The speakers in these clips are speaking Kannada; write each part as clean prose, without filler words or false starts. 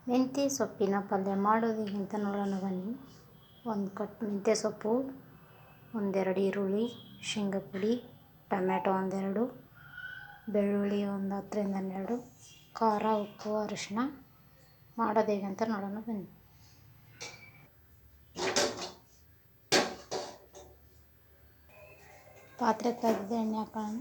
ಮೆಂತ್ಯ ಸೊಪ್ಪಿನ ಪಲ್ಯ ಮಾಡೋದು ಹೇಗಂತ ನೋಡೋಣ ಬನ್ನಿ. ಒಂದು ಕಟ್ ಮೆಂತ್ಯ ಸೊಪ್ಪು, ಒಂದೆರಡು ಈರುಳ್ಳಿ, ಶೇಂಗಾ ಪುಡಿ, ಟೊಮೆಟೊ ಒಂದೆರಡು, ಬೆಳ್ಳುಳ್ಳಿ ಒಂದು 10ರಿಂದ 12, ಖಾರ, ಉಪ್ಪು, ಅರಿಶಿಣ. ಮಾಡೋದು ಹೇಗಂತ ನೋಡೋಣ ಬನ್ನಿ. ಪಾತ್ರೆ ತೆಗೆದು ಎಣ್ಣೆ ಹಾಕೋಣ.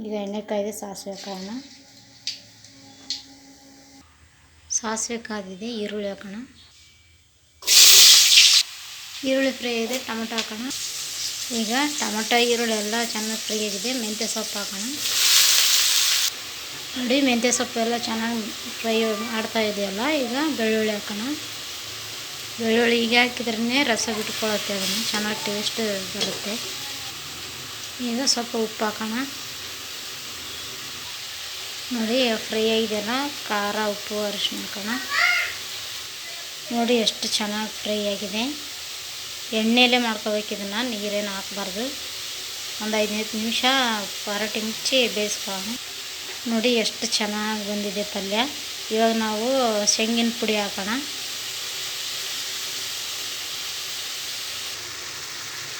ಈಗ ಎಣ್ಣೆ ಕಾಯ್ದೆ ಸಾಸಿವೆ ಹಾಕೋಣ. ಸಾಸಿವೆ ಕಾದಿದೆ, ಈರುಳ್ಳಿ ಹಾಕೋಣ. ಈರುಳ್ಳಿ ಫ್ರೈ ಆಗಿದೆ, ಟೊಮೆಟೊ ಹಾಕೋಣ. ಈಗ ಟೊಮೆಟೊ ಈರುಳ್ಳಿ ಎಲ್ಲ ಚೆನ್ನಾಗಿ ಫ್ರೈ ಆಗಿದೆ, ಮೆಂತ್ಯ ಸೊಪ್ಪು ಹಾಕೋಣ. ನೋಡಿ, ಮೆಂತ್ಯ ಸೊಪ್ಪು ಎಲ್ಲ ಚೆನ್ನಾಗಿ ಫ್ರೈ ಮಾಡ್ತಾ ಇದೆಯಲ್ಲ. ಈಗ ಬೆಳ್ಳುಳ್ಳಿ ಹಾಕೋಣ. ಬೆಳ್ಳುಳ್ಳಿ ಹೀಗೆ ಹಾಕಿದ್ರೇ ರಸ ಬಿಟ್ಕೊಳ್ಳುತ್ತೆ, ಅದನ್ನು ಚೆನ್ನಾಗಿ ಟೇಸ್ಟ್ ಬರುತ್ತೆ. ಈಗ ಸ್ವಲ್ಪ ಉಪ್ಪು ಹಾಕೋಣ. ನೋಡಿ, ಫ್ರೈ ಆಗಿದೆಯಲ್ಲ, ಖಾರ, ಉಪ್ಪು, ಅರಿಶಿಣ ಹಾಕೋಣ. ನೋಡಿ ಎಷ್ಟು ಚೆನ್ನಾಗಿ ಫ್ರೈ ಆಗಿದೆ. ಎಣ್ಣೆಯಲ್ಲೇ ಮಾಡ್ಕೋಬೇಕು ಇದನ್ನು, ನೀರೇನು ಹಾಕಬಾರ್ದು. ಒಂದು 5 ನಿಮಿಷ ಪರಾಟೆ ಮುಚ್ಚಿ ಬೇಯಿಸ್ಕೊಳ್ಳೋಣ. ನೋಡಿ ಎಷ್ಟು ಚೆನ್ನಾಗಿ ಬಂದಿದೆ ಪಲ್ಯ. ಇವಾಗ ನಾವು ಶೇಂಗಿನ ಪುಡಿ ಹಾಕೋಣ.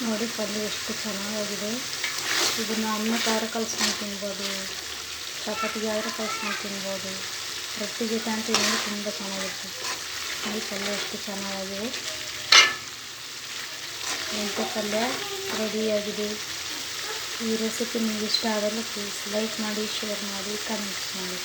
ನೋಡಿ ಪಲ್ಯ ಎಷ್ಟು ಚೆನ್ನಾಗಿದೆ. ಇದನ್ನು ಅನ್ನಕ್ಕಾದ್ರೂ ಕಲ್ಸ್ಕೊಂಡು ತಿನ್ಬೋದು, ಚಪಾತಿಗೆ ಆದರೂ ಕಲ್ಸ್ಕೊಂಡು ತಿನ್ಬೋದು, ರೊಟ್ಟಿ ಜೊತೆ ಅಂತ ಇನ್ನೂ ತುಂಬ ಚೆನ್ನಾಗಿರ್ತದೆ. ನೋಡಿ ಪಲ್ಯ ಎಷ್ಟು ಚೆನ್ನಾಗಿದೆ. ಮೆಂತ್ಯ ಪಲ್ಯ ರೆಡಿಯಾಗಿದೆ. ಈ ರೆಸಿಪಿ ನಿಮಗೆ ಇಷ್ಟ ಆದಲ್ಲಿ ಪ್ಲೀಸ್ ಲೈಕ್ ಮಾಡಿ, ಶೇರ್ ಮಾಡಿ, ಕಮೆಂಟ್ಸ್ ಮಾಡಿ.